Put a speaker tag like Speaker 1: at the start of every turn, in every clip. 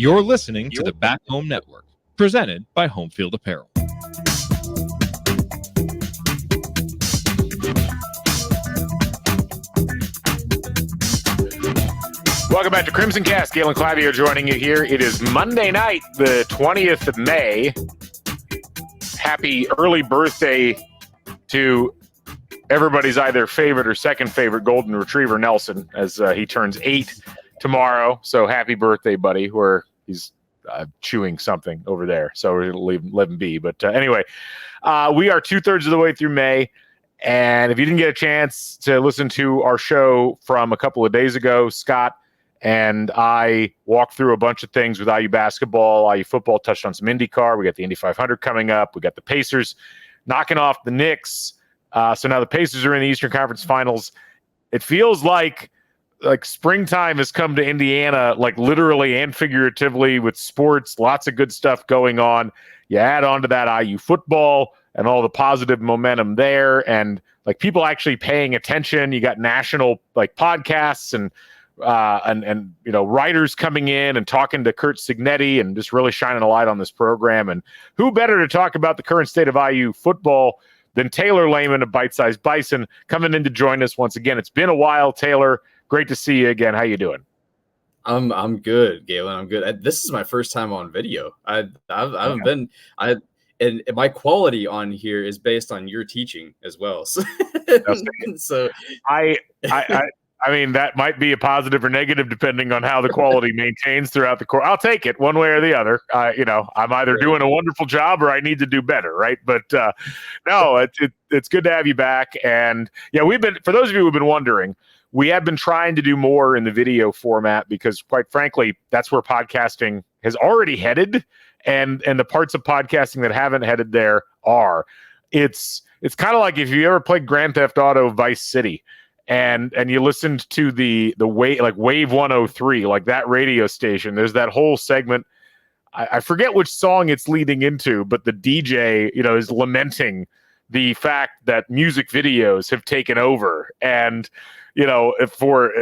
Speaker 1: You're listening to the Back Home Network, presented by Home Field Apparel.
Speaker 2: Welcome back to Crimson Cast. Galen Claudio joining you here. It is Monday night, the 20th of May. Happy early birthday to everybody's either favorite or second favorite golden retriever, Nelson, as he turns 8 tomorrow. So happy birthday, buddy, where he's chewing something over there. So we're going to let him be. But anyway, we are 2/3 of the way through May. And if you didn't get a chance to listen to our show from a couple of days ago, Scott and I walked through a bunch of things with IU basketball, IU football, touched on some IndyCar. We got the Indy 500 coming up. We got the Pacers knocking off the Knicks. So now the Pacers are in the Eastern Conference Finals. It feels like springtime has come to Indiana, like literally and figuratively, with sports, lots of good stuff going on. You add on to that IU football and all the positive momentum there, and like people actually paying attention. You got national like podcasts and you know, writers coming in and talking to Kurt Signetti and just really shining a light on this program. And who better to talk about the current state of IU football than Taylor Lehman of Bite-Sized Bison, coming in to join us once again. It's been a while, Taylor. Great to see you again. How you doing?
Speaker 3: I'm good, Galen. I'm good. This is my first time on video. I haven't been. And my quality on here is based on your teaching as well. So,
Speaker 2: I mean, that might be a positive or negative depending on how the quality maintains throughout the course. I'll take it one way or the other. You know, I'm either doing a wonderful job or I need to do better, right? But no, it's good to have you back. And yeah, for those of you who've been wondering, we have been trying to do more in the video format because, quite frankly, that's where podcasting has already headed, and the parts of podcasting that haven't headed there are. It's kind of like if you ever played Grand Theft Auto Vice City. And you listened to the Wave 103, like that radio station. There's that whole segment. I forget which song it's leading into, but the DJ, you know, is lamenting the fact that music videos have taken over. And, you know, for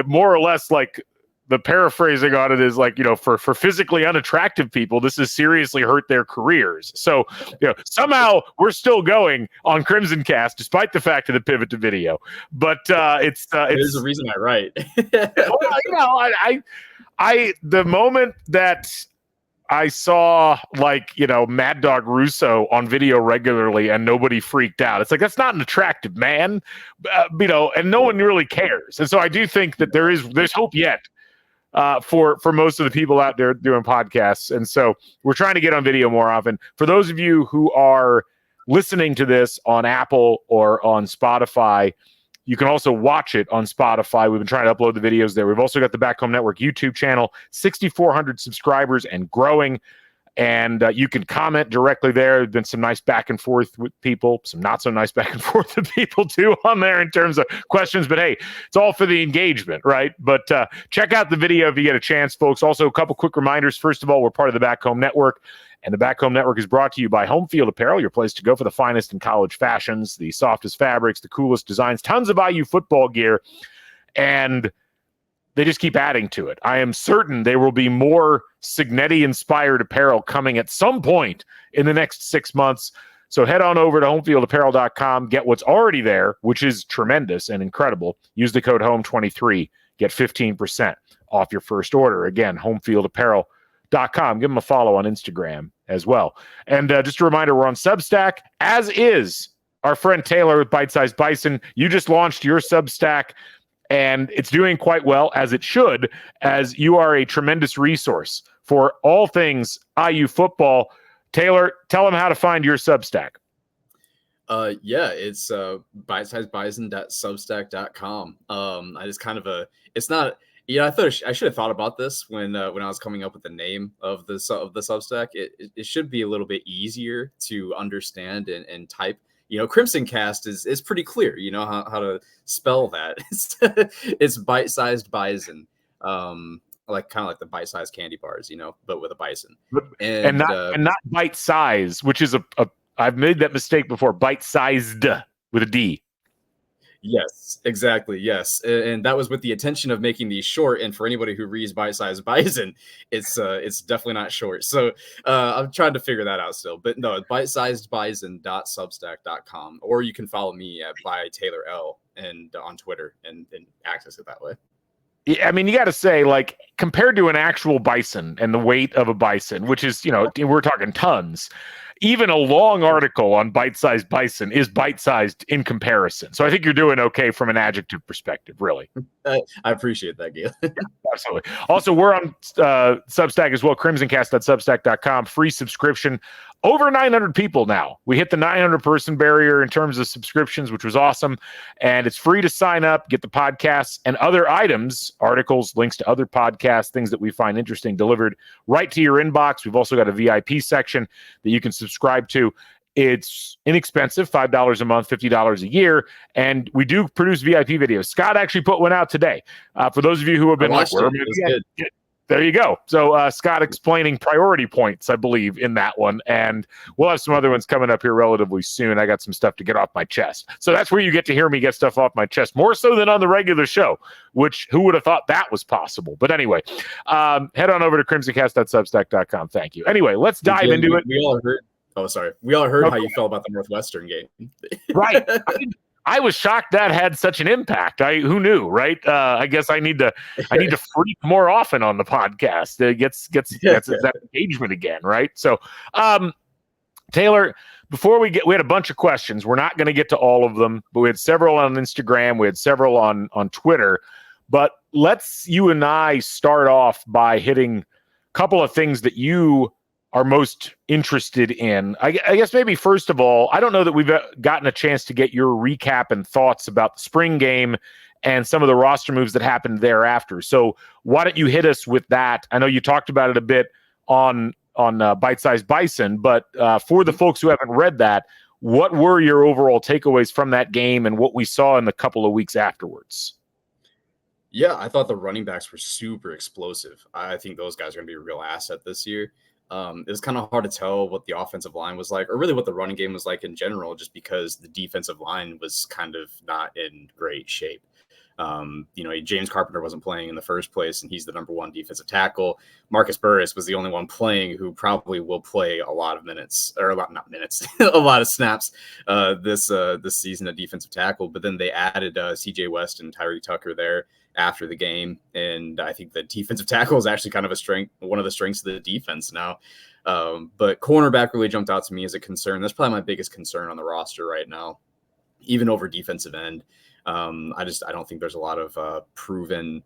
Speaker 2: more or less like the paraphrasing on it is like, you know, for physically unattractive people, this has seriously hurt their careers. So, you know, somehow we're still going on Crimson Cast, despite the fact of the pivot to video. But there's
Speaker 3: a reason I write.
Speaker 2: Well, you know, I the moment that I saw, like, you know, Mad Dog Russo on video regularly and nobody freaked out. It's like, that's not an attractive man, you know, and no one really cares. And so I do think that there's hope yet. For most of the people out there doing podcasts. And so we're trying to get on video more often. For those of you who are listening to this on Apple or on Spotify, you can also watch it on Spotify. We've been trying to upload the videos there. We've also got the Back Home Network YouTube channel, 6,400 subscribers and growing. And you can comment directly there. There's been some nice back and forth with people, some not so nice back and forth with people too on there in terms of questions. But hey, it's all for the engagement, right? But check out the video if you get a chance, folks. Also, a couple quick reminders. First of all, we're part of the Back Home Network. And the Back Home Network is brought to you by Home Field Apparel, your place to go for the finest in college fashions, the softest fabrics, the coolest designs, tons of IU football gear. And they just keep adding to it. I am certain there will be more Signetti-inspired apparel coming at some point in the next 6 months. So head on over to homefieldapparel.com, get what's already there, which is tremendous and incredible. Use the code HOME23, get 15% off your first order. Again, homefieldapparel.com. Give them a follow on Instagram as well. And just a reminder, we're on Substack, as is our friend Taylor with Bite-Sized Bison. You just launched your Substack, and it's doing quite well, as it should, as you are a tremendous resource for all things IU football. Taylor, tell them how to find your Substack.
Speaker 3: Yeah, it's bitesizedbison.substack.com. I just kind of it's not, you know, I thought I should have thought about this when I was coming up with the name of the Substack. It should be a little bit easier to understand and type. You know, Crimson Cast is pretty clear. You know how to spell that. It's Bite-Sized Bison, like kind of like the bite-sized candy bars, you know, but with a bison.
Speaker 2: And not bite size, which is I've made that mistake before. Bite-sized with a D.
Speaker 3: Yes, exactly. Yes, and that was with the intention of making these short. And for anybody who reads Bite-Sized Bison, it's definitely not short. So I'm trying to figure that out still. But no, bitesizedbison.substack.com, or you can follow me at by Taylor L and on Twitter and access it that way.
Speaker 2: I mean, you got to say, like, compared to an actual bison and the weight of a bison, which is, we're talking tons, even a long article on Bite-Sized Bison is bite-sized in comparison. So I think you're doing okay from an adjective perspective, really.
Speaker 3: I appreciate that, Gail.
Speaker 2: Yeah, absolutely. Also, we're on Substack as well, crimsoncast.substack.com, free subscription. Over 900 people now. We hit the 900 person barrier in terms of subscriptions, which was awesome. And it's free to sign up, get the podcasts and other items, articles, links to other podcasts, things that we find interesting delivered right to your inbox. We've also got a VIP section that you can subscribe to. It's inexpensive, $5 a month, $50 a year. And we do produce VIP videos. Scott actually put one out today. For those of you who have been like, there you go. So Scott explaining priority points, I believe, in that one. And we'll have some other ones coming up here relatively soon. I got some stuff to get off my chest. So that's where you get to hear me get stuff off my chest, more so than on the regular show, which who would have thought that was possible? But anyway, head on over to crimsoncast.substack.com. Thank you. Anyway, let's dive into it.
Speaker 3: We all heard. Oh, sorry. We all heard how you felt about the Northwestern game.
Speaker 2: Right. I was shocked that had such an impact. Who knew, right? I guess I need to freak more often on the podcast. It gets that engagement again, right? So, Taylor, before we had a bunch of questions. We're not going to get to all of them, but we had several on Instagram. We had several on Twitter. But let's you and I start off by hitting a couple of things that you are most interested in. I guess maybe first of all, I don't know that we've gotten a chance to get your recap and thoughts about the spring game and some of the roster moves that happened thereafter. So why don't you hit us with that? I know you talked about it a bit on Bite-Sized Bison, but for the folks who haven't read that, what were your overall takeaways from that game and what we saw in the couple of weeks afterwards?
Speaker 3: Yeah, I thought the running backs were super explosive. I think those guys are going to be a real asset this year. It was kind of hard to tell what the offensive line was like, or really what the running game was like in general, just because the defensive line was kind of not in great shape. James Carpenter wasn't playing in the first place, and he's the number one defensive tackle. Marcus Burris was the only one playing who probably will play a lot of minutes, or not minutes, a lot of snaps this season at defensive tackle. But then they added CJ West and Tyree Tucker there after the game, and I think the defensive tackle is actually kind of one of the strengths of the defense now. But cornerback really jumped out to me as a concern. That's probably my biggest concern on the roster right now, even over defensive end. I don't think there's a lot of proven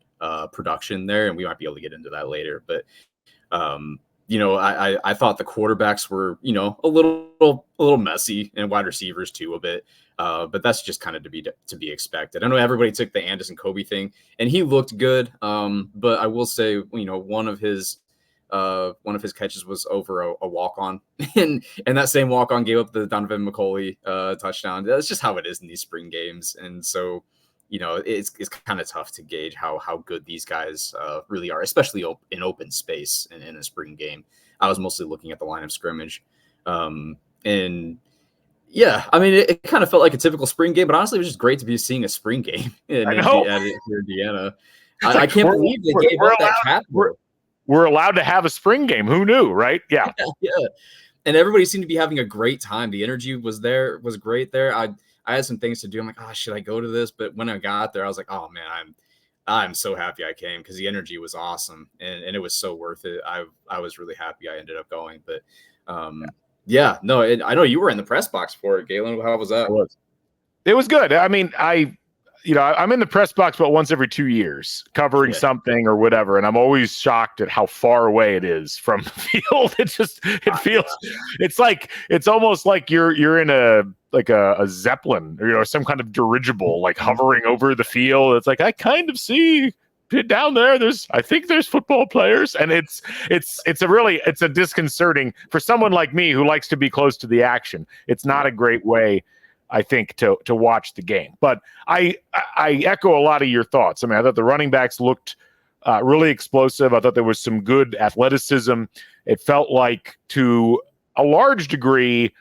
Speaker 3: production there, and we might be able to get into that later. But I thought the quarterbacks were a little messy, and wide receivers too a bit. But that's just kind of to be expected. I know everybody took the Anderson Kobe thing, and he looked good. But I will say, one of his catches was over a walk-on, and that same walk-on gave up the Donovan McCulley touchdown. That's just how it is in these spring games, and so it's kind of tough to gauge how good these guys really are, especially in open space in a spring game. I was mostly looking at the line of scrimmage, and yeah, I mean, it kind of felt like a typical spring game, but honestly, it was just great to be seeing a spring game in Indiana. I can't believe they gave up that cap.
Speaker 2: We're allowed to have a spring game. Who knew, right? Yeah.
Speaker 3: Yeah. And everybody seemed to be having a great time. The energy was great there. I had some things to do. I'm like, should I go to this? But when I got there, I was like, oh man, I'm so happy I came, because the energy was awesome and it was so worth it. I was really happy I ended up going. But yeah, no, I know you were in the press box for it, Galen. How was that?
Speaker 2: It was good. I mean, I'm in the press box about once every 2 years covering something or whatever. And I'm always shocked at how far away it is from the field. It feels, it's almost like you're in a Zeppelin or, some kind of dirigible, like hovering over the field. It's like, I kind of see down there. I think there's football players, and it's a disconcerting for someone like me who likes to be close to the action. It's not a great way, I think, to watch the game. But I echo a lot of your thoughts. I mean, I thought the running backs looked really explosive. I thought there was some good athleticism. It felt like, to a large degree,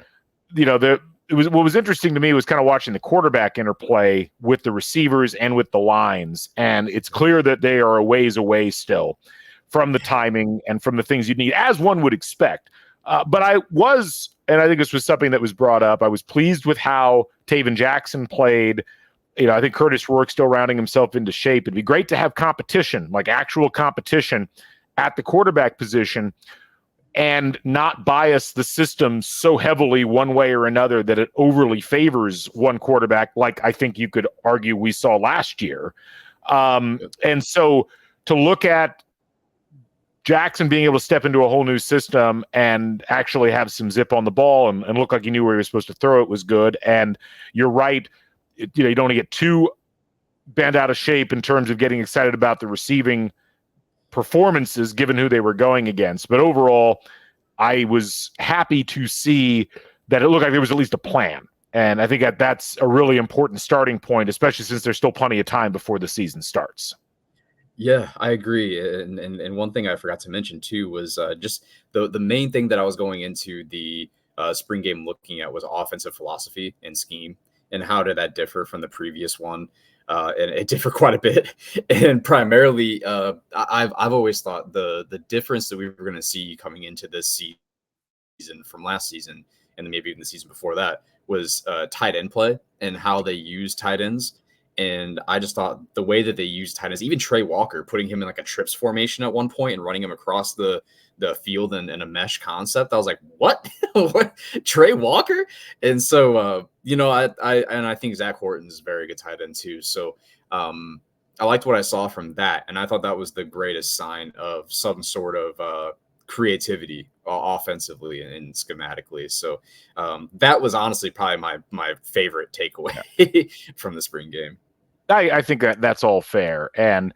Speaker 2: what was interesting to me was kind of watching the quarterback interplay with the receivers and with the lines. And it's clear that they are a ways away still from the timing and from the things you need, as one would expect. But I was, and I think this was something that was brought up, I was pleased with how Taven Jackson played. I think Curtis Rourke still rounding himself into shape. It'd be great to have competition, like actual competition at the quarterback position, and not bias the system so heavily one way or another that it overly favors one quarterback, like I think you could argue we saw last year. And so to look at Jackson being able to step into a whole new system and actually have some zip on the ball and look like he knew where he was supposed to throw it was good. And you're right, you don't want to get too bent out of shape in terms of getting excited about the receiving performances given who they were going against. But overall, I was happy to see that it looked like there was at least a plan. And I think that's a really important starting point, especially since there's still plenty of time before the season starts.
Speaker 3: Yeah, I agree. And one thing I forgot to mention too was just the main thing that I was going into the spring game looking at was offensive philosophy and scheme, and how did that differ from the previous one. And it differed quite a bit. And primarily, I've always thought the difference that we were going to see coming into this season from last season, and then maybe even the season before that, was tight end play and how they use tight ends. And I just thought the way that they used tight ends, even Trey Walker, putting him in like a trips formation at one point and running him across the field in a mesh concept. I was like, what? What? Trey Walker? And so, I think Zach Horton's is a very good tight end too. So I liked what I saw from that. And I thought that was the greatest sign of some sort of creativity offensively and schematically. So that was honestly probably my favorite takeaway from the spring game.
Speaker 2: I think that's all fair. And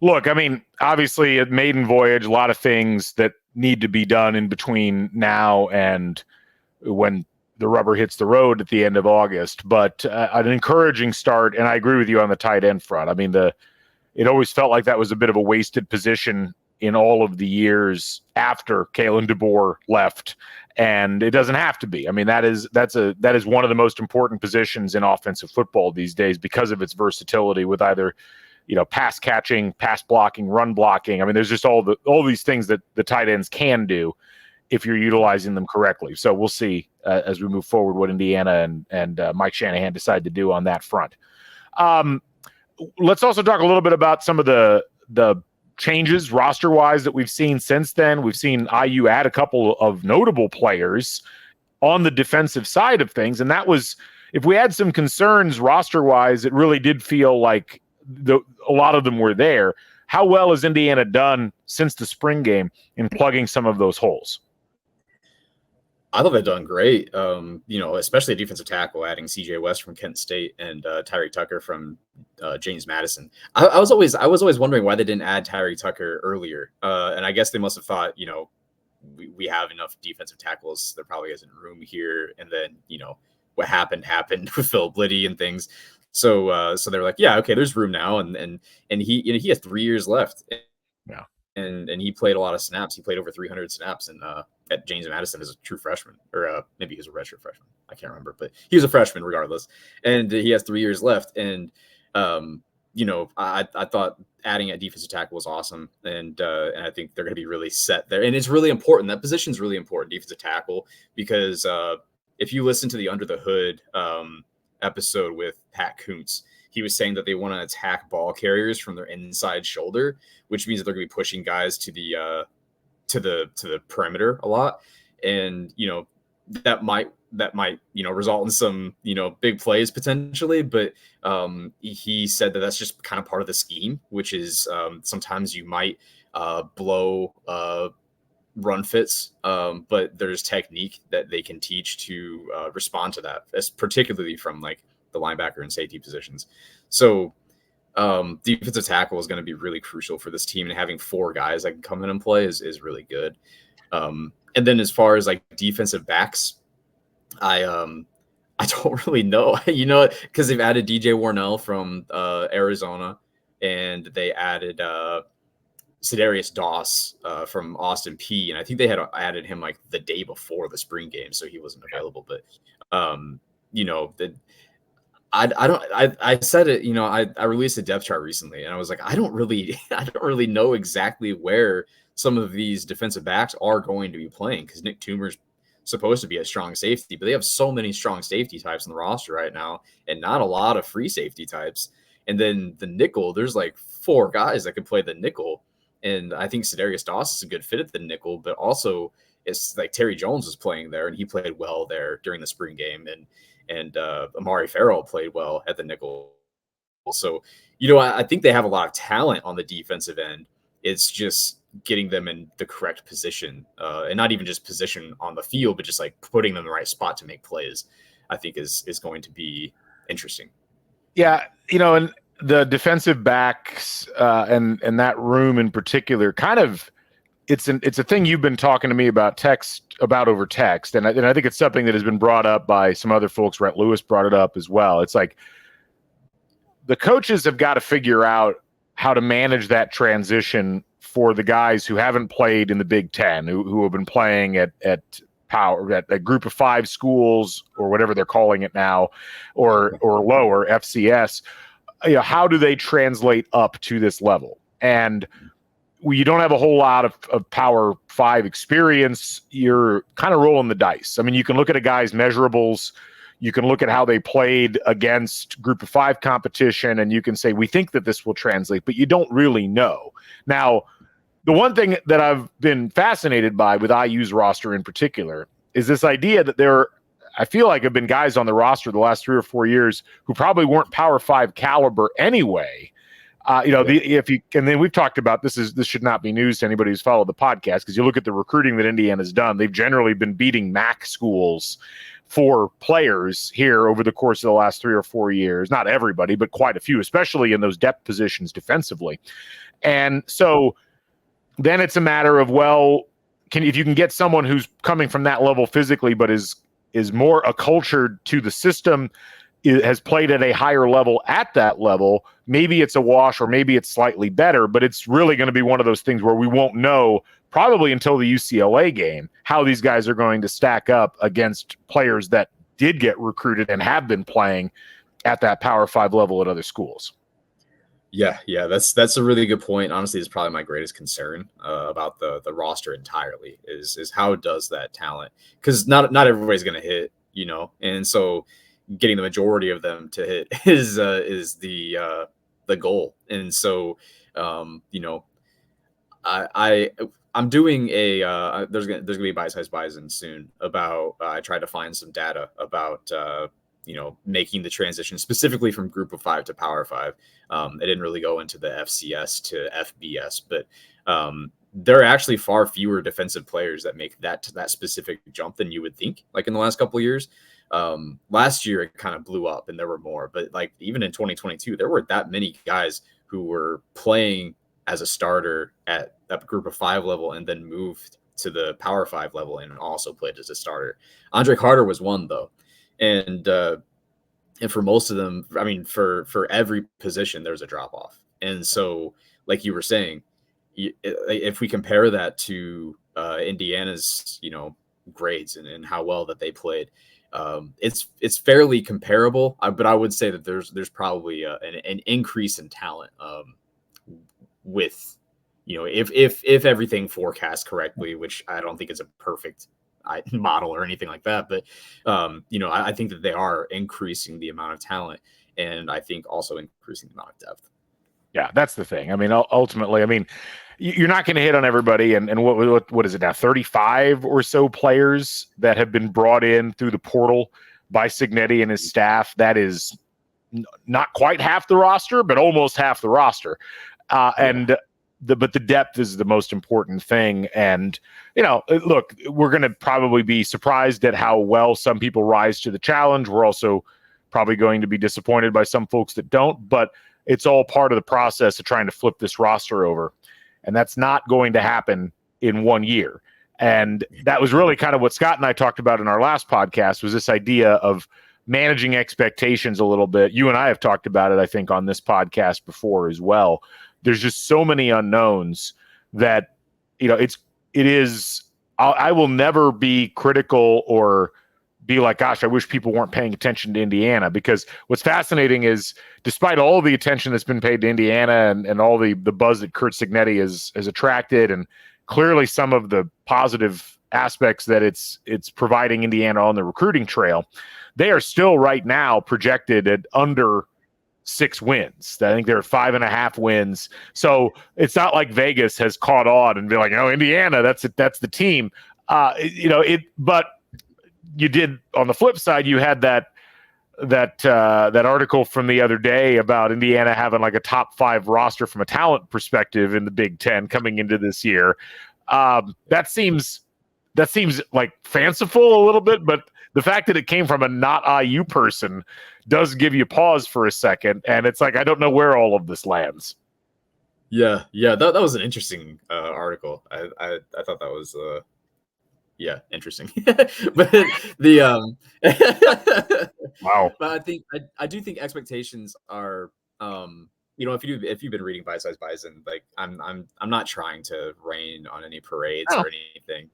Speaker 2: look, I mean, obviously a maiden voyage, a lot of things that need to be done in between now and when the rubber hits the road at the end of August, but an encouraging start. And I agree with you on the tight end front. I mean, it always felt like that was a bit of a wasted position in all of the years after Kalen DeBoer left. And it doesn't have to be. I mean, that is one of the most important positions in offensive football these days because of its versatility with either, pass catching, pass blocking, run blocking. I mean, there's just all these things that the tight ends can do if you're utilizing them correctly. So we'll see as we move forward what Indiana and Mike Shanahan decide to do on that front. Let's also talk a little bit about some of the changes roster-wise that we've seen since then. We've seen IU add a couple of notable players on the defensive side of things, and that was, if we had some concerns roster-wise, it really did feel like a lot of them were there. How well has Indiana done since the spring game in plugging some of those holes?
Speaker 3: I thought they've done great. Especially a defensive tackle, adding CJ West from Kent State and Tyreek Tucker from James Madison. I was always wondering why they didn't add Tyreek Tucker earlier. And I guess they must have thought, we have enough defensive tackles. There probably isn't room here. And then, what happened with Phil Bliddy and things. So they were like, yeah, okay, there's room now. And he has 3 years left.
Speaker 2: Yeah.
Speaker 3: And he played a lot of snaps. He played over 300 snaps at James Madison as a true freshman, or maybe he was a redshirt freshman. I can't remember, but he was a freshman regardless. And he has 3 years left. And I thought adding a defensive tackle was awesome, and I think they're going to be really set there. And it's really important. That position is really important, defensive tackle, because if you listen to the Under the Hood episode with Pat Kuntz, he was saying that they want to attack ball carriers from their inside shoulder, which means that they're going to be pushing guys to the perimeter a lot. And, that might result in some, big plays potentially. But he said that that's just kind of part of the scheme, which is sometimes you might blow run fits, but there's technique that they can teach to respond to that, as particularly from like the linebacker and safety positions. So defensive tackle is going to be really crucial for this team, and having 4 guys that can come in and play is really good. And then as far as like defensive backs, I don't really know, because they've added DJ Warnell from Arizona, and they added Sedarius Doss from Austin Peay, and I think they had added him like the day before the spring game, so he wasn't available. But I said it, I released a depth chart recently, and I was like, I don't really know exactly where some of these defensive backs are going to be playing, because Nick Toomer's supposed to be a strong safety, but they have so many strong safety types on the roster right now and not a lot of free safety types. And then the nickel, there's like 4 guys that could play the nickel. And I think Sedarius Doss is a good fit at the nickel, but also it's like Terry Jones was playing there, and he played well there during the spring game. And Amari Farrell played well at the nickel. So, I think they have a lot of talent on the defensive end. It's just getting them in the correct position, and not even just position on the field, but just like putting them in the right spot to make plays, I think is going to be interesting.
Speaker 2: Yeah, and the defensive backs and that room in particular, kind of, it's a thing you've been talking to me about over text, and I think it's something that has been brought up by some other folks. Rhett Lewis brought it up as well. It's like the coaches have got to figure out how to manage that transition for the guys who haven't played in the Big Ten, who have been playing at Group of 5 schools, or whatever they're calling it now, or lower FCS. How do they translate up to this level? And you don't have a whole lot of Power 5 experience. You're kind of rolling the dice. I mean, you can look at a guy's measurables. You can look at how they played against Group of 5 competition, and you can say, we think that this will translate, but you don't really know. Now, the one thing that I've been fascinated by with IU's roster in particular is this idea that I feel like have been guys on the roster the last 3 or 4 years who probably weren't Power 5 caliber anyway. And then we've talked about this should not be news to anybody who's followed the podcast, because you look at the recruiting that Indiana's done, they've generally been beating MAC schools for players here over the course of the last 3 or 4 years. Not everybody, but quite a few, especially in those depth positions defensively. And so then it's a matter of, if you can get someone who's coming from that level physically, but is more acculturated to the system, has played at a higher level at that level, maybe it's a wash, or maybe it's slightly better, but it's really going to be one of those things where we won't know probably until the UCLA game how these guys are going to stack up against players that did get recruited and have been playing at that Power 5 level at other schools. Yeah,
Speaker 3: that's a really good point. Honestly, it's probably my greatest concern about the roster entirely is how does that talent, because not everybody's going to hit, and so getting the majority of them to hit is the goal. And so I'm doing there's gonna be Bite-Sized Bison soon about I tried to find some data about making the transition specifically from Group of 5 to Power 5. I didn't really go into the FCS to FBS, but there are actually far fewer defensive players that make that specific jump than you would think, like in the last couple of years. Last year it kind of blew up and there were more, but like even in 2022 there weren't that many guys who were playing as a starter at that Group of 5 level and then moved to the Power 5 level and also played as a starter. Andre Carter was one, though. And for most of them, I mean, for every position, there's a drop off. And so, like you were saying, if we compare that to Indiana's, grades and how well that they played, it's fairly comparable. But I would say that there's probably an increase in talent with, if everything forecasts correctly, which I don't think is a perfect model or anything like that, but I think that they are increasing the amount of talent, and I think also increasing the amount of depth.
Speaker 2: Yeah, that's the thing. I mean, ultimately, you're not going to hit on everybody, and what is it now? 35 or so players that have been brought in through the portal by Cignetti and his staff. That is not quite half the roster, but almost half the roster. But the depth is the most important thing. And, look, we're going to probably be surprised at how well some people rise to the challenge. We're also probably going to be disappointed by some folks that don't, but it's all part of the process of trying to flip this roster over. And that's not going to happen in 1 year. And that was really kind of what Scott and I talked about in our last podcast, was this idea of managing expectations a little bit. You and I have talked about it, I think, on this podcast before as well. There's just so many unknowns that, I will never be critical or be like, gosh, I wish people weren't paying attention to Indiana. Because what's fascinating is, despite all the attention that's been paid to Indiana and all the buzz that Curt Cignetti has attracted, and clearly some of the positive aspects that it's providing Indiana on the recruiting trail, they are still right now projected at under 6 wins. I think they're 5.5 wins. So it's not like Vegas has caught on and be like, oh, Indiana, that's the team. But you did, on the flip side, you had that article from the other day about Indiana having like a top 5 roster from a talent perspective in the Big Ten coming into this year. That seems like fanciful a little bit, but the fact that it came from a not IU person does give you pause for a second. And it's like, I don't know where all of this lands.
Speaker 3: Yeah. That was an interesting article. I thought that was interesting. But
Speaker 2: wow.
Speaker 3: But I do think expectations are if you've been reading Bite-Sized Bison, like I'm not trying to rain on any parades or anything.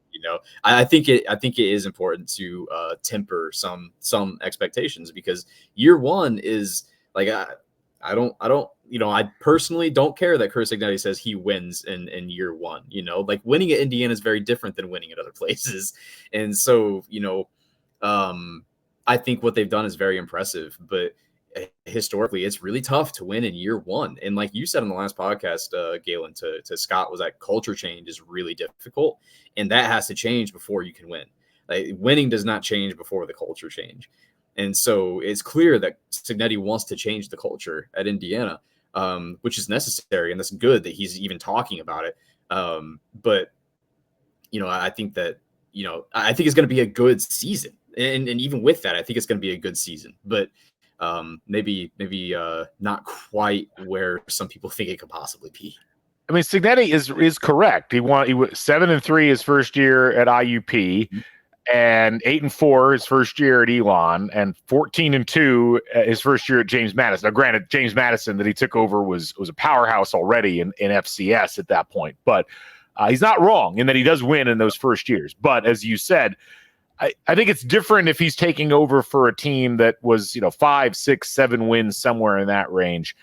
Speaker 3: I think it is important to temper some expectations, because year one is like, I personally don't care that Curt Cignetti says he wins in year one. Like, winning at Indiana is very different than winning at other places. And so, I think what they've done is very impressive, but historically it's really tough to win in year one. And like you said on the last podcast, Galen, to Scott, was that culture change is really difficult, and that has to change before you can win. Like, winning does not change before the culture change. And so it's clear that Cignetti wants to change the culture at Indiana, which is necessary, and that's good that he's even talking about it. But I think that I think it's going to be a good season, and even with that, I think it's going to be a good season. But maybe not quite where some people think it could possibly be.
Speaker 2: I mean, Cignetti is correct. He was 7-3 his first year at IUP, and 8-4 his first year at Elon, and 14-2 his first year at James Madison. Now, granted, James Madison that he took over was a powerhouse already in FCS at that point, but he's not wrong in that he does win in those first years. But as you said, I think it's different if he's taking over for a team that was 5, 6, 7 wins, somewhere in that range.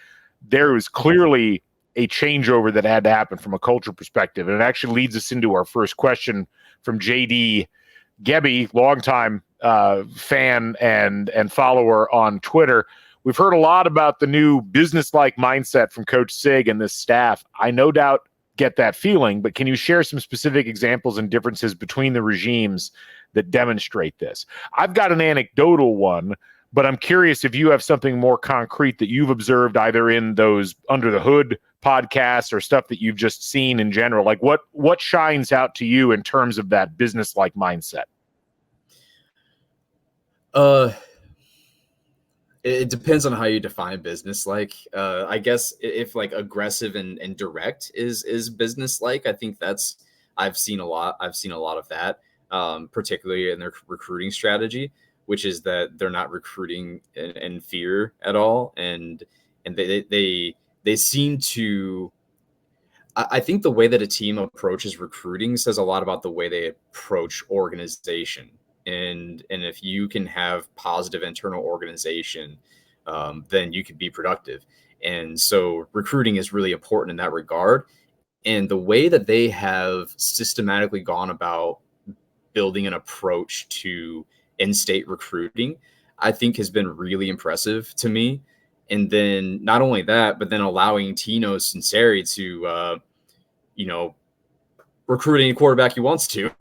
Speaker 2: There was clearly a changeover that had to happen from a culture perspective, and it actually leads us into our first question from JD Gebby, longtime fan and follower on Twitter. We've heard a lot about the new business-like mindset from Coach Sig and this staff. I no doubt get that feeling, but can you share some specific examples and differences between the regimes that demonstrate this? I've got an anecdotal one, but I'm curious if you have something more concrete that you've observed either in those Under the Hood podcasts or stuff that you've just seen in general. Like, what shines out to you in terms of that business-like mindset?
Speaker 3: It depends on how you define business-like. I guess if like aggressive and direct is business-like, I think I've seen a lot of that, particularly in their recruiting strategy, which is that they're not recruiting in fear at all, and they seem to. I think the way that a team approaches recruiting says a lot about the way they approach organization. And if you can have positive internal organization, then you can be productive. And so recruiting is really important in that regard. And the way that they have systematically gone about building an approach to in-state recruiting, I think has been really impressive to me. And then not only that, but then allowing Tino Sinceri to, recruit any quarterback he wants to,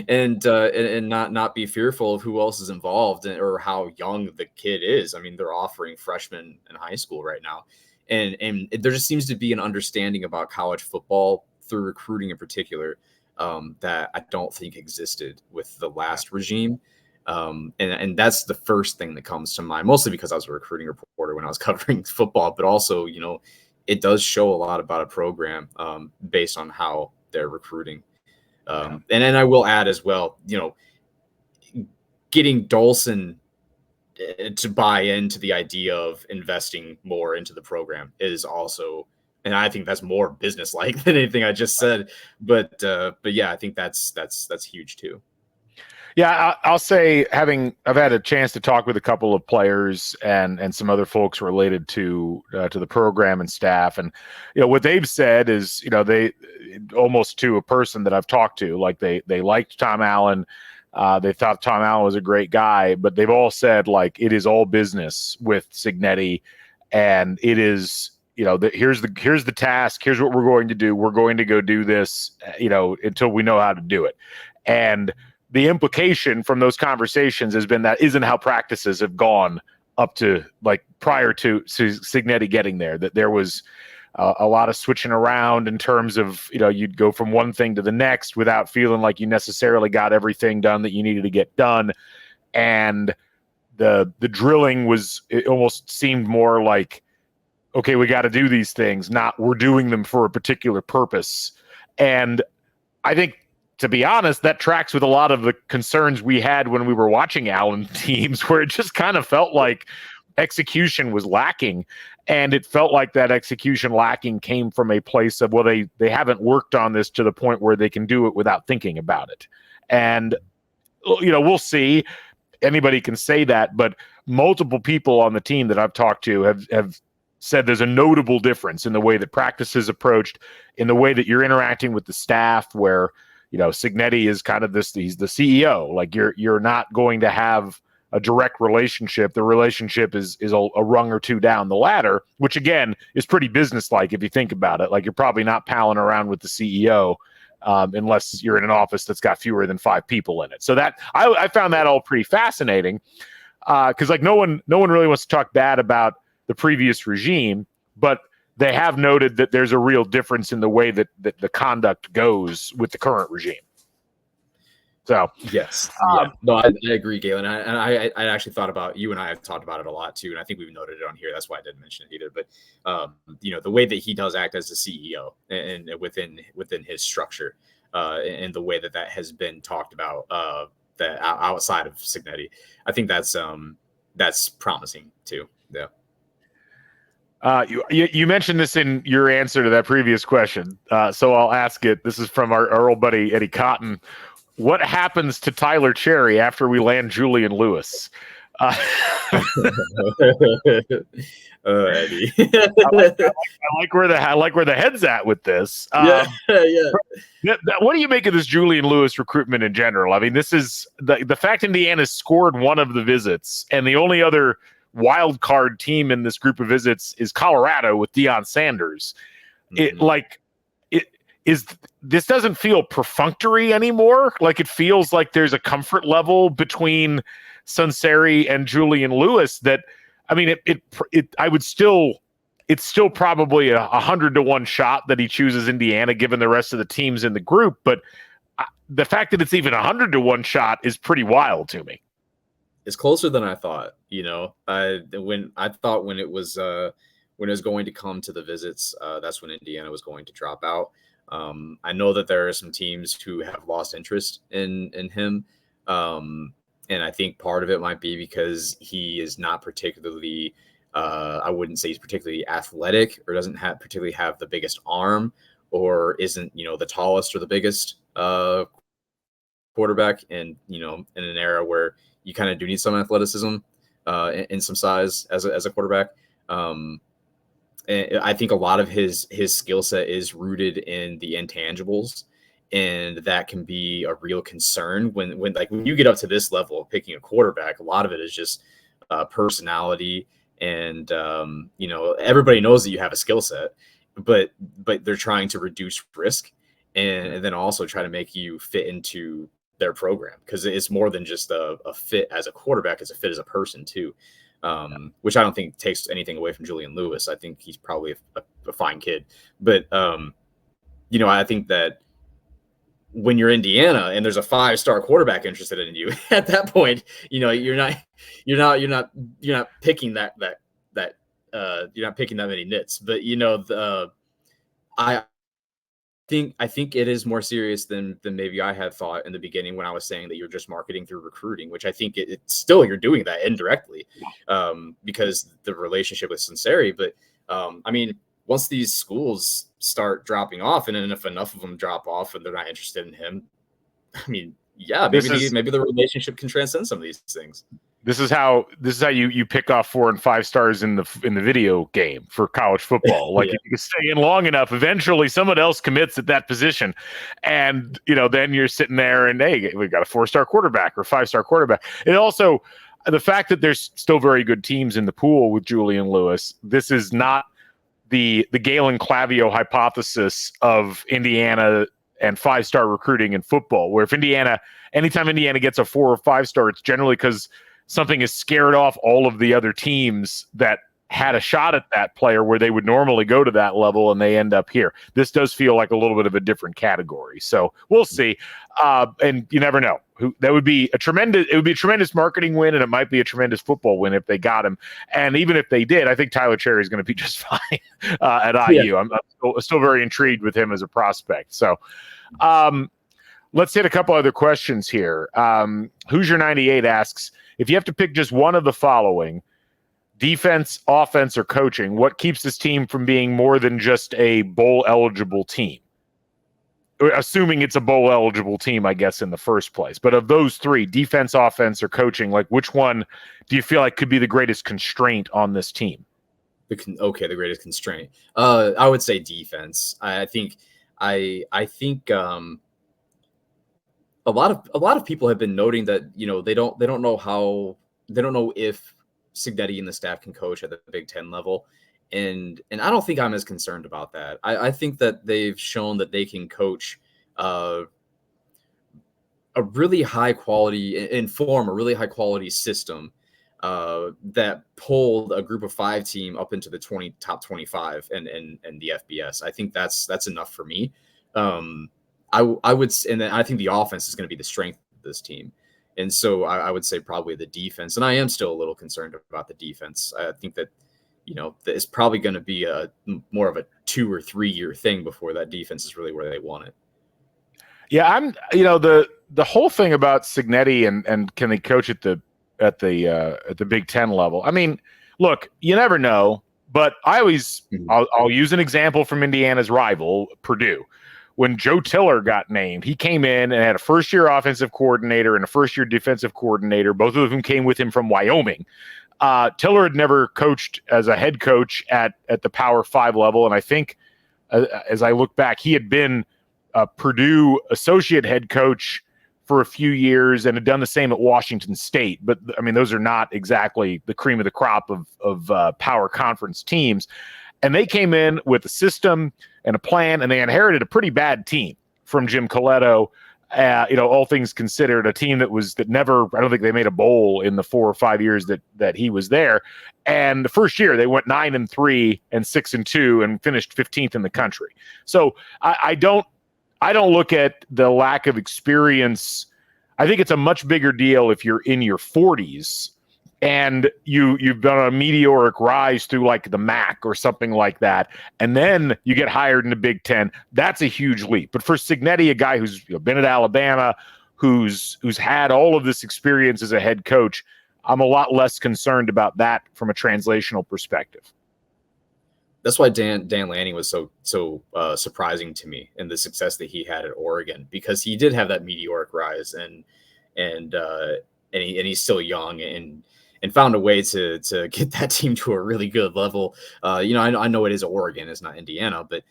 Speaker 3: and not be fearful of who else is involved or how young the kid is. I mean, they're offering freshmen in high school right now, and there just seems to be an understanding about college football through recruiting in particular that I don't think existed with the last regime. And that's the first thing that comes to mind, mostly because I was a recruiting reporter when I was covering football, but also, it does show a lot about a program based on how they're recruiting. And then I will add as well, getting Dolson to buy into the idea of investing more into the program is also, and I think that's more business-like than anything I just said. But yeah, I think that's huge too.
Speaker 2: Yeah, I'll say I've had a chance to talk with a couple of players and some other folks related to the program and staff, and what they've said is they almost to a person that I've talked to, like they liked Tom Allen, they thought Tom Allen was a great guy, but they've all said like it is all business with Cignetti, and it is here's the task, here's what we're going to do, we're going to go do this until we know how to do it, and the implication from those conversations has been that isn't how practices have gone up to like prior to Cignetti getting there, that there was a lot of switching around in terms of, you'd go from one thing to the next without feeling like you necessarily got everything done that you needed to get done. And the drilling it almost seemed more like, okay, we got to do these things, not we're doing them for a particular purpose. And I think, to be honest, that tracks with a lot of the concerns we had when we were watching Allen teams, where it just kind of felt like execution was lacking. And it felt like that execution lacking came from a place of, well, they haven't worked on this to the point where they can do it without thinking about it. And, we'll see. Anybody can say that, but multiple people on the team that I've talked to have said there's a notable difference in the way that practice is approached, in the way that you're interacting with the staff, where Cignetti is kind of he's the CEO. Like you're not going to have a direct relationship. The relationship is a rung or two down the ladder, which again is pretty businesslike if you think about it. Like you're probably not palling around with the CEO unless you're in an office that's got fewer than 5 people in it. So that I found that all pretty fascinating because like no one really wants to talk bad about the previous regime, but they have noted that there's a real difference in the way that the conduct goes with the current regime. So
Speaker 3: yes, no, I agree, Galen. And I actually thought about, you and I have talked about it a lot too, and I think we've noted it on here. That's why I didn't mention it either. But the way that he does act as a CEO and within his structure, and the way that has been talked about, that outside of Cignetti, I think that's promising too. Yeah.
Speaker 2: You mentioned this in your answer to that previous question, so I'll ask it. This is from our old buddy Eddie Cotton. What happens to Tyler Cherry after we land Julian Lewis?
Speaker 3: Eddie.
Speaker 2: I like where the head's at with this.
Speaker 3: Yeah.
Speaker 2: What do you make of this Julian Lewis recruitment in general? I mean, this is the fact Indiana scored one of the visits, and the only other wild card team in this group of visits is Colorado with Deion Sanders. This doesn't feel perfunctory anymore. Like it feels like there's a comfort level between Sunseri and Julian Lewis that, I mean, it's still probably 100-1 shot that he chooses Indiana given the rest of the teams in the group. But the fact that it's even 100-1 shot is pretty wild to me.
Speaker 3: It's closer than I thought. When it was going to come to the visits, that's when Indiana was going to drop out. I know that there are some teams who have lost interest in him. And I think part of it might be because he is not particularly, I wouldn't say he's particularly athletic, or doesn't particularly have the biggest arm, or isn't, the tallest or the biggest quarterback. And, in an era where you kind of do need some athleticism and some size as a quarterback. And I think a lot of his skill set is rooted in the intangibles, and that can be a real concern when you get up to this level of picking a quarterback. A lot of it is just personality, and everybody knows that you have a skill set, but they're trying to reduce risk and then also try to make you fit into their program, because it's more than just a fit as a quarterback, it's a fit as a person too. Which I don't think takes anything away from Julian Lewis. I think he's probably a fine kid, but I think that when you're Indiana and there's a 5-star quarterback interested in you, at that point, you're not picking that you're not picking that many nits. But I think it is more serious than maybe I had thought in the beginning, when I was saying that you're just marketing through recruiting, which I think it's still, you're doing that indirectly, because the relationship with Sunseri. But I mean, once these schools start dropping off, and if enough of them drop off and they're not interested in him, I mean, yeah, maybe the relationship can transcend some of these things.
Speaker 2: This is how you pick off 4 and 5 stars in the video game for college football. Like, if you can stay in long enough, eventually someone else commits at that position, and then you're sitting there and, hey, we've got a 4-star quarterback or 5-star quarterback. And also the fact that there's still very good teams in the pool with Julian Lewis. This is not the Galen Clavio hypothesis of Indiana and 5-star recruiting in football, where anytime Indiana gets a 4 or 5-star, it's generally because something has scared off all of the other teams that had a shot at that player where they would normally go to that level, and they end up here. This does feel like a little bit of a different category. So we'll see. And you never know. It would be a tremendous marketing win, and it might be a tremendous football win if they got him. And even if they did, I think Tyler Cherry is going to be just fine at IU. I'm still very intrigued with him as a prospect. So let's hit a couple other questions here. Hoosier98 asks, if you have to pick just one of the following, defense, offense, or coaching, what keeps this team from being more than just a bowl-eligible team? Assuming it's a bowl-eligible team, I guess, in the first place. But of those three, defense, offense, or coaching, like, which one do you feel like could be the greatest constraint on this team?
Speaker 3: The greatest constraint. I would say defense. I think a lot of people have been noting that they don't know if Cignetti and the staff can coach at the Big Ten level, and I don't think I'm as concerned about that. I think that they've shown that they can coach a really high quality a really high quality system that pulled a group of 5 team up into the top 25 and the FBS. I think that's enough for me. I would, and then I think the offense is going to be the strength of this team. And so I would say probably the defense. And I am still a little concerned about the defense. I think that, that it's probably going to be more of a 2 or 3 year thing before that defense is really where they want it.
Speaker 2: Yeah, the whole thing about Cignetti and can they coach at the Big Ten level? I mean, look, you never know, but I'll use an example from Indiana's rival, Purdue. When Joe Tiller got named, he came in and had a first-year offensive coordinator and a first-year defensive coordinator, both of whom came with him from Wyoming. Tiller had never coached as a head coach at the Power 5 level, and I think, as I look back, he had been a Purdue associate head coach for a few years and had done the same at Washington State. But, I mean, those are not exactly the cream of the crop of Power Conference teams. And they came in with a system and a plan, and they inherited a pretty bad team from Jim Coletto. All things considered, a team that never, I don't think they made a bowl in the 4 or 5 years that he was there. And the first year they went 9-3 and 6-2 and finished 15th in the country. So I don't look at the lack of experience. I think it's a much bigger deal if you're in your 40s and you've done a meteoric rise through like the MAC or something like that, and then you get hired in the Big Ten. That's a huge leap. But for Cignetti, a guy who's been at Alabama, who's had all of this experience as a head coach, I'm a lot less concerned about that from a translational perspective.
Speaker 3: That's why Dan Lanning was so surprising to me in the success that he had at Oregon, because he did have that meteoric rise and he's still young and found a way to get that team to a really good level. I know it is Oregon, it's not Indiana, but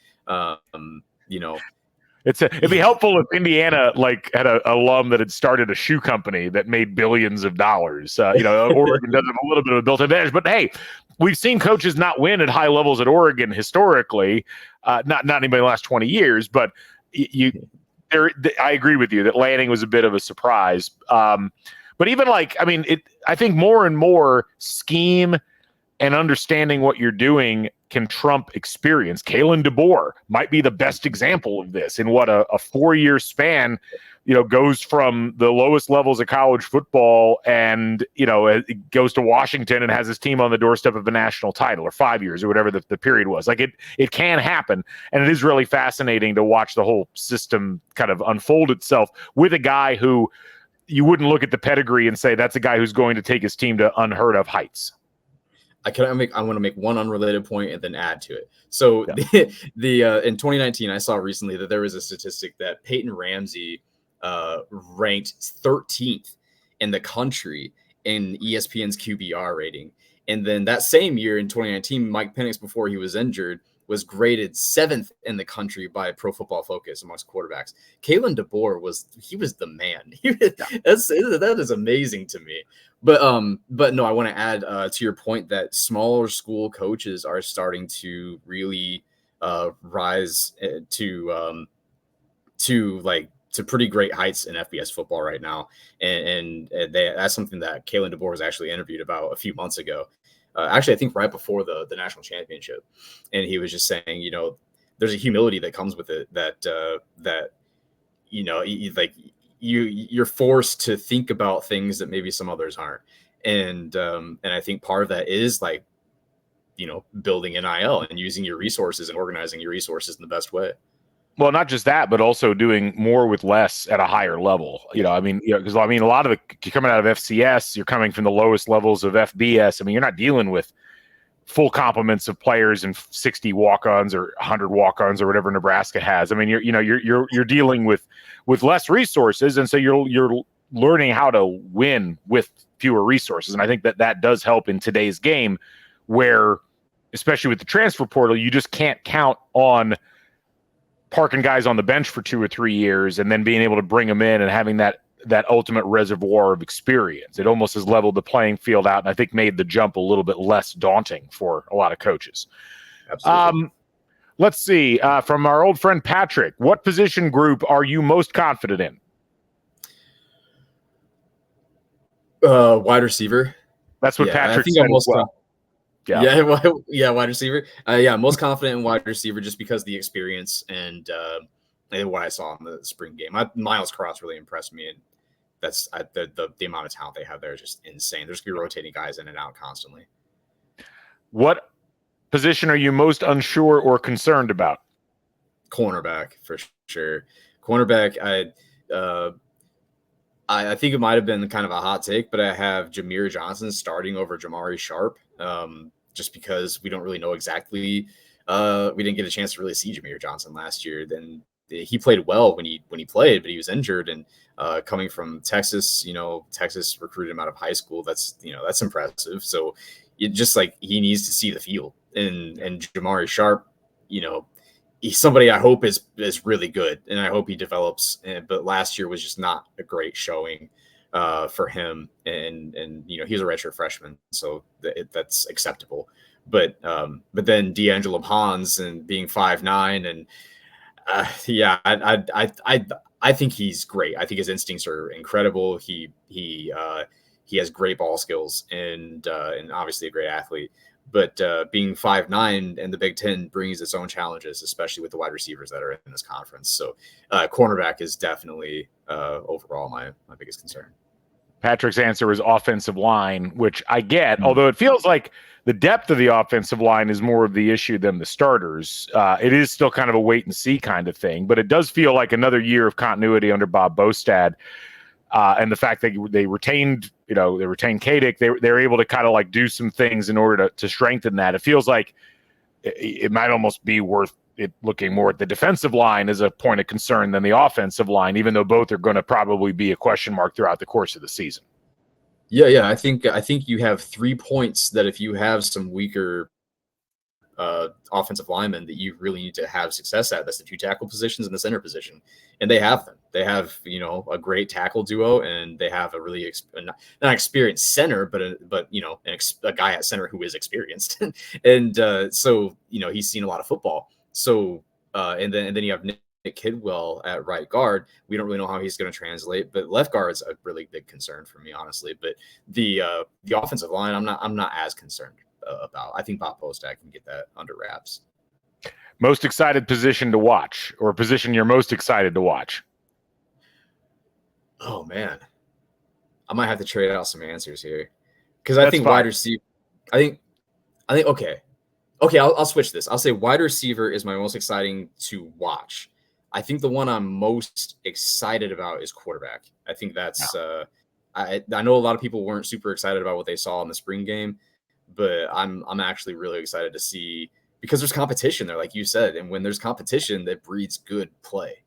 Speaker 2: it'd be helpful if Indiana had an alum that had started a shoe company that made billions of dollars. Oregon does have a little bit of a built advantage, but hey, we've seen coaches not win at high levels at Oregon historically, not anybody in the last 20 years, but I agree with you that Lanning was a bit of a surprise. But even I think more and more scheme and understanding what you're doing can trump experience. Kalen DeBoer might be the best example of this in what a 4-year span, goes from the lowest levels of college football and, it goes to Washington and has his team on the doorstep of a national title, or 5 years or whatever the period was. It can happen. And it is really fascinating to watch the whole system kind of unfold itself with a guy who you wouldn't look at the pedigree and say that's a guy who's going to take his team to unheard of heights.
Speaker 3: I want to make one unrelated point and then add to it. So in 2019, I saw recently that there was a statistic that Peyton Ramsey ranked 13th in the country in ESPN's QBR rating. And then that same year in 2019, Mike Penix, before he was injured, was graded 7th in the country by Pro Football Focus amongst quarterbacks. Kalen DeBoer was the man. That is amazing to me. But no, I want to add to your point that smaller school coaches are starting to really rise to pretty great heights in FBS football right now. And that's something that Kalen DeBoer was actually interviewed about a few months ago. Actually, I think right before the national championship. And he was just saying, there's a humility that comes with it that you're forced to think about things that maybe some others aren't. And I think part of that is building NIL and using your resources and organizing your resources in the best way.
Speaker 2: Well, not just that, but also doing more with less at a higher level. Because a lot of it coming out of FCS, you're coming from the lowest levels of FBS. I mean, you're not dealing with full complements of players and 60 walk-ons or 100 walk-ons or whatever Nebraska has. I mean, you're dealing with less resources, and so you're learning how to win with fewer resources. And I think that does help in today's game, where, especially with the transfer portal, you just can't count on parking guys on the bench for 2 or 3 years and then being able to bring them in and having that ultimate reservoir of experience. It almost has leveled the playing field out, and I think made the jump a little bit less daunting for a lot of coaches.
Speaker 3: Absolutely.
Speaker 2: Let's see. From our old friend Patrick, what position group are you most confident in?
Speaker 3: Wide receiver.
Speaker 2: That's what Patrick said as well.
Speaker 3: Wide receiver. Most confident in wide receiver just because of the experience and what I saw in the spring game. Miles Cross really impressed me, and that's the amount of talent they have there is just insane. There's gonna be rotating guys in and out constantly. What position are you most unsure or concerned about? Cornerback, for sure. Cornerback, I think it might have been kind of a hot take, but I have Jameer Johnson starting over Jamari Sharp, just because we don't really know exactly. We didn't get a chance to really see Jameer Johnson last year. Then he played well when he played, but he was injured. And coming from Texas, Texas recruited him out of high school. That's impressive. So it just he needs to see the field. And Jamari Sharp, he's somebody I hope is really good, and I hope he develops. But last year was just not a great showing for him, and he's a redshirt freshman, so that's acceptable. But then D'Angelo Pons and being 5'9", and I think he's great. I think his instincts are incredible. He has great ball skills and obviously a great athlete. But being 5'9" and the Big Ten brings its own challenges, especially with the wide receivers that are in this conference. So cornerback is definitely overall my biggest concern.
Speaker 2: Patrick's answer is offensive line, which I get, although it feels like the depth of the offensive line is more of the issue than the starters. It is still kind of a wait and see kind of thing, but it does feel like another year of continuity under Bob Bostad. And the fact that they retained Kadick, they're able to kind of do some things in order to strengthen that. It feels like it might almost be worth it looking more at the defensive line as a point of concern than the offensive line, even though both are going to probably be a question mark throughout the course of the season.
Speaker 3: Yeah. I think you have 3 points that if you have some weaker offensive linemen that you really need to have success at, that's the 2 tackle positions and the center position, and they have them. They have a great tackle duo, and they have a really not experienced center, but a guy at center who is experienced, and so he's seen a lot of football. So and then you have Nick Kidwell at right guard. We don't really know how he's going to translate, but left guard is a really big concern for me, honestly. But the offensive line, I'm not as concerned about. I think Bob Bostad can get that under wraps.
Speaker 2: Most excited position to watch, or position you're most excited to watch?
Speaker 3: Oh man, I might have to trade out some answers here because I think wide receiver. I think okay. I'll switch this. I'll say wide receiver is my most exciting to watch. I think the one I'm most excited about is quarterback. I think that's. I know a lot of people weren't super excited about what they saw in the spring game, but I'm actually really excited to see, because there's competition there, like you said, and when there's competition, that breeds good play.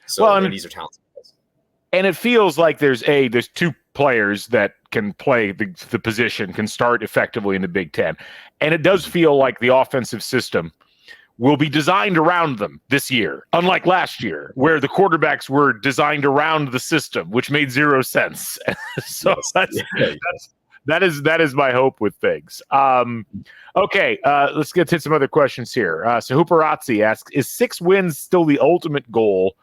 Speaker 3: So and these are talented guys.
Speaker 2: And it feels like there's two players that can play the position, can start effectively in the Big Ten. And it does feel like the offensive system will be designed around them this year, unlike last year, where the quarterbacks were designed around the system, which made zero sense. So that is my hope with things. Okay, let's get to some other questions here. So Hooperazzi asks, is 6 wins still the ultimate goal?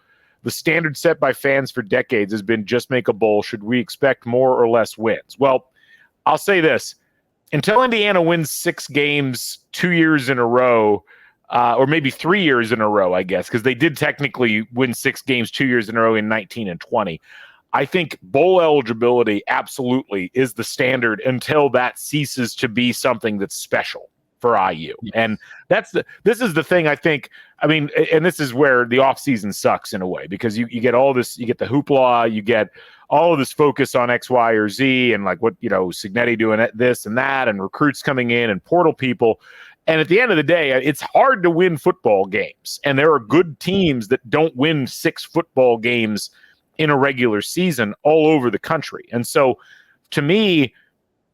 Speaker 2: The standard set by fans for decades has been just make a bowl. Should we expect more or less wins? Well, I'll say this. Until Indiana wins 6 games 2 years in a row, or maybe 3 years in a row, I guess, because they did technically win 6 games 2 years in a row in 19 and 20. I think bowl eligibility absolutely is the standard until that ceases to be something that's special for IU. And this is the thing I think, I mean, and this is where the offseason sucks in a way, because you get all this, you get the hoopla, you get all of this focus on X, Y, or Z, and like what, Signetti doing this and that, and recruits coming in and portal people. And at the end of the day, it's hard to win football games. And there are good teams that don't win 6 football games in a regular season all over the country. And so to me,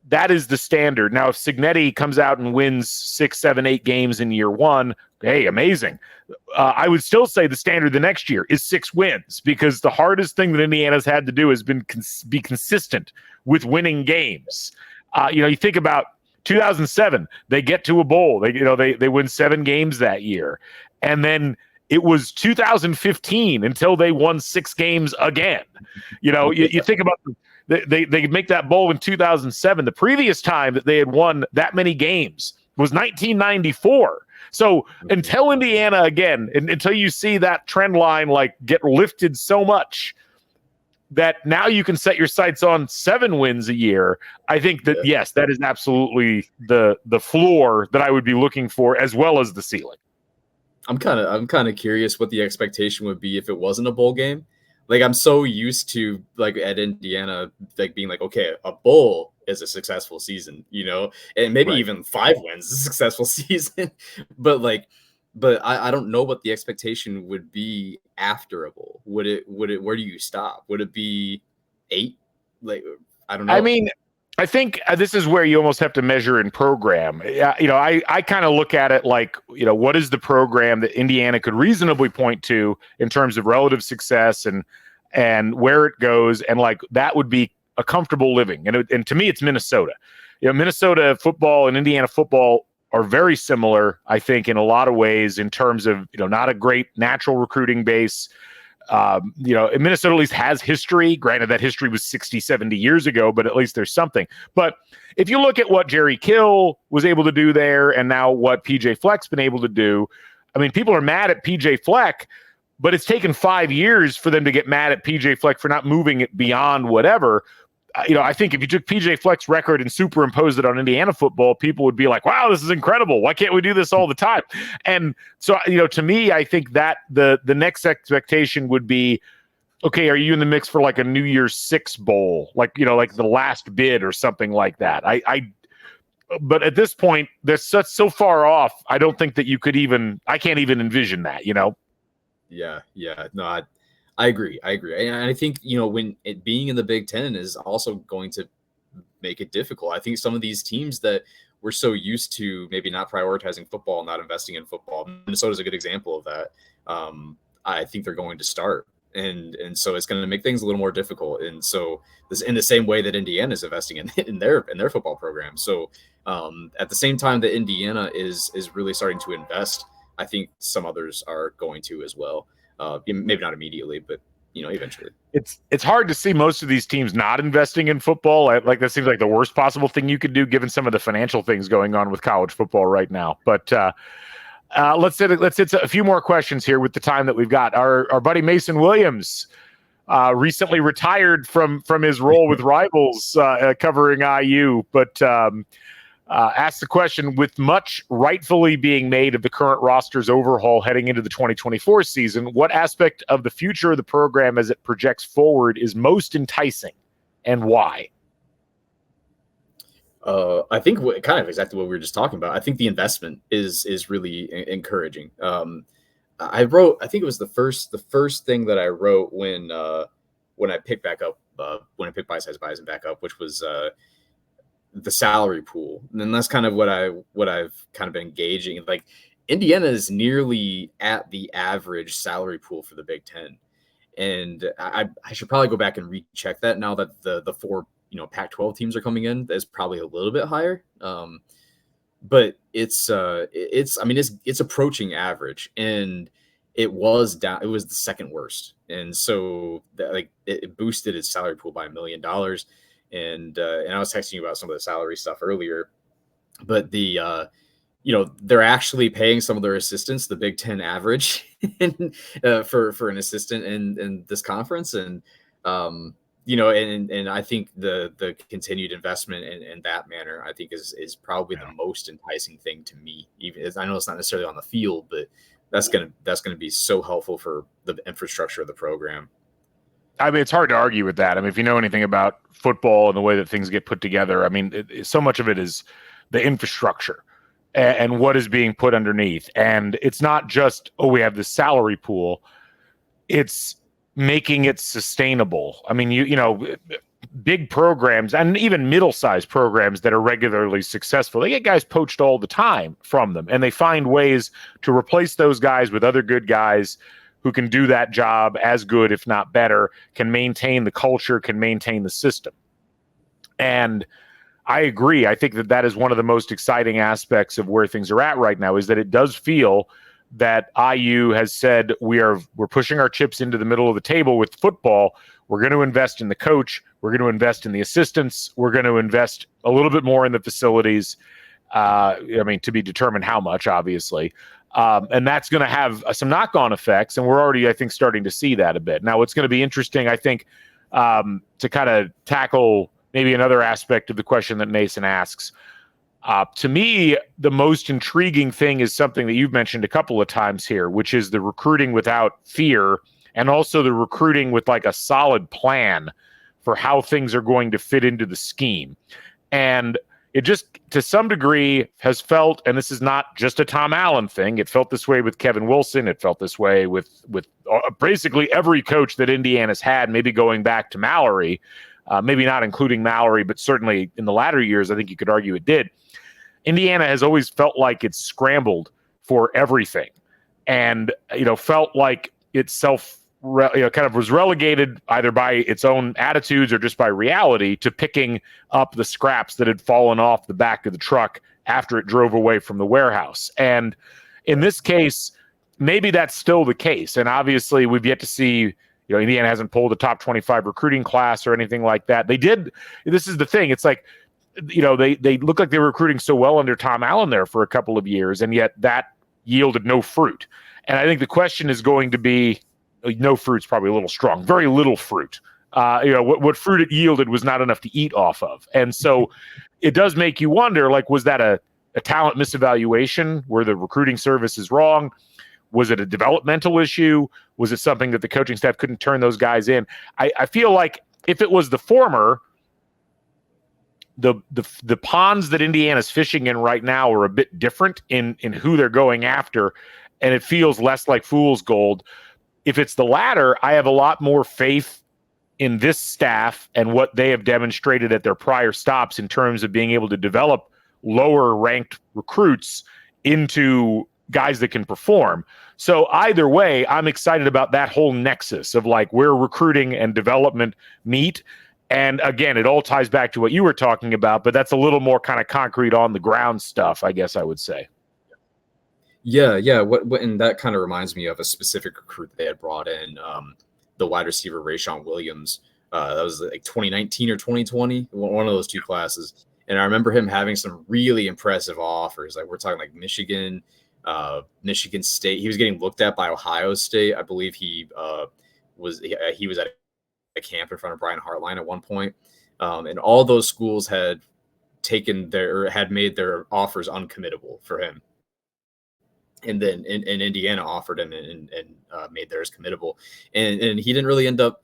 Speaker 2: that is the standard. Now, if Signetti comes out and wins 6, 7, 8 games in year 1, hey, amazing. I would still say the standard the next year is 6 wins, because the hardest thing that Indiana's had to do has been be consistent with winning games. You think about 2007, they get to a bowl. They win 7 games that year. And then it was 2015 until they won 6 games again. You think about they make that bowl in 2007. The previous time that they had won that many games was 1994. So until Indiana again, until you see that trend line like get lifted so much that now you can set your sights on 7 wins a year, I think that yes, that is absolutely the floor that I would be looking for, as well as the ceiling.
Speaker 3: I'm kind of curious what the expectation would be if it wasn't a bowl game. Like, I'm so used to, like, at Indiana, like, being like, okay, a bowl is a successful season, and maybe even 5 wins is a successful season. But I don't know what the expectation would be after a bowl. Would it, where do you stop? Would it be 8? Like, I don't know.
Speaker 2: I mean, I think this is where you almost have to measure in program. I kind of look at it like, what is the program that Indiana could reasonably point to in terms of relative success and where it goes, and like that would be a comfortable living. And to me, it's Minnesota. Minnesota football and Indiana football are very similar, I think, in a lot of ways in terms of not a great natural recruiting base. Minnesota at least has history. Granted, that history was 60, 70 years ago, but at least there's something. But if you look at what Jerry Kill was able to do there and now what PJ Fleck's been able to do, I mean, people are mad at PJ Fleck, but it's taken 5 years for them to get mad at PJ Fleck for not moving it beyond whatever. I think if you took PJ Fleck's record and superimposed it on Indiana football, people would be like, wow, this is incredible. Why can't we do this all the time? And so, to me, I think that the next expectation would be, okay, are you in the mix for like a New Year's 6 bowl? Like, like the last bid or something like that. But at this point, they're so far off. I don't think that I can't even envision that,
Speaker 3: Yeah. No, I agree. And I think, when it being in the Big Ten is also going to make it difficult. I think some of these teams that we're so used to maybe not prioritizing football, not investing in football, Minnesota's a good example of that. I think they're going to start. And so it's going to make things a little more difficult. And so this, in the same way that Indiana is investing in their football program. So at the same time that Indiana is really starting to invest, I think some others are going to as well. Maybe not immediately, but eventually.
Speaker 2: It's hard to see most of these teams not investing in football. Like that seems like the worst possible thing you could do, given some of the financial things going on with college football right now. But let's hit a few more questions here with the time that we've got. Our buddy Mason Williams recently retired from his role with Rivals covering IU, but asked the question, with much rightfully being made of the current roster's overhaul heading into the 2024 season, what aspect of the future of the program as it projects forward is most enticing, and why?
Speaker 3: I think kind of exactly what we were just talking about. I think the investment is really encouraging. I think it was the first thing that I wrote when when I picked Bite-Sized Bison back up, which was the salary pool. And then that's kind of what I've kind of been engaging. Like Indiana is nearly at the average salary pool for the Big Ten. And I should probably go back and recheck that now that the 4, Pac-12 teams are coming in. That's probably a little bit higher. But it's approaching average, and it was down. It was the second worst. And so it boosted its salary pool by $1 million. And I was texting you about some of the salary stuff earlier, but they're actually paying some of their assistants the Big Ten average for an assistant in this conference. And, and I think the continued investment in that manner, I think is probably the most enticing thing to me. Even I know it's not necessarily on the field, but that's going to be so helpful for the infrastructure of the program.
Speaker 2: I mean, it's hard to argue with that. I mean, if you know anything about football and the way that things get put together, I mean, so much of it is the infrastructure and what is being put underneath. And it's not just, we have the salary pool. It's making it sustainable. I mean, big programs and even middle-sized programs that are regularly successful, they get guys poached all the time from them, and they find ways to replace those guys with other good guys who can do that job as good, if not better, can maintain the culture, can maintain the system. And I agree. I think that is one of the most exciting aspects of where things are at right now, is that it does feel that IU has said we're pushing our chips into the middle of the table with football. We're going to invest in the coach. We're going to invest in the assistants. We're going to invest a little bit more in the facilities. To be determined how much, obviously. And that's going to have some knock-on effects, and we're already, I think, starting to see that a bit. Now, what's going to be interesting, I think, to kind of tackle maybe another aspect of the question that Mason asks, to me, the most intriguing thing is something that you've mentioned a couple of times here, which is the recruiting without fear, and also the recruiting with like a solid plan for how things are going to fit into the scheme. And it just, to some degree, has felt, and this is not just a Tom Allen thing, it felt this way with Kevin Wilson, it felt this way with basically every coach that Indiana's had, maybe going back to Mallory, maybe not including Mallory, but certainly in the latter years, I think you could argue it did. Indiana has always felt like it's scrambled for everything, and felt like itself kind of was relegated either by its own attitudes or just by reality to picking up the scraps that had fallen off the back of the truck after it drove away from the warehouse. And in this case, maybe that's still the case. And obviously we've yet to see, Indiana hasn't pulled a top 25 recruiting class or anything like that. They did. This is the thing. It's like, they look like they were recruiting so well under Tom Allen there for a couple of years, and yet that yielded no fruit. And I think the question is going to be, no fruit's probably a little strong, very little fruit. What fruit it yielded was not enough to eat off of. And so it does make you wonder, like, was that a talent misevaluation? Were the recruiting services wrong? Was it a developmental issue? Was it something that the coaching staff couldn't turn those guys in? I feel like if it was the former, the ponds that Indiana's fishing in right now are a bit different in who they're going after, and it feels less like fool's gold. If it's the latter, I have a lot more faith in this staff and what they have demonstrated at their prior stops in terms of being able to develop lower ranked recruits into guys that can perform. So either way, I'm excited about that whole nexus of like where recruiting and development meet. And again, it all ties back to what you were talking about, but that's a little more kind of concrete on the ground stuff, I guess I would say.
Speaker 3: Yeah. What and that kind of reminds me of a specific recruit they had brought in, the wide receiver Rayshawn Williams. That was like 2019 or 2020, one of those two classes. And I remember him having some really impressive offers. Like we're talking like Michigan, Michigan State. He was getting looked at by Ohio State. I believe he was at a camp in front of Brian Hartline at one point. And all those schools had made their offers uncommittable for him. And then in Indiana offered him and made theirs committable. And he didn't really end up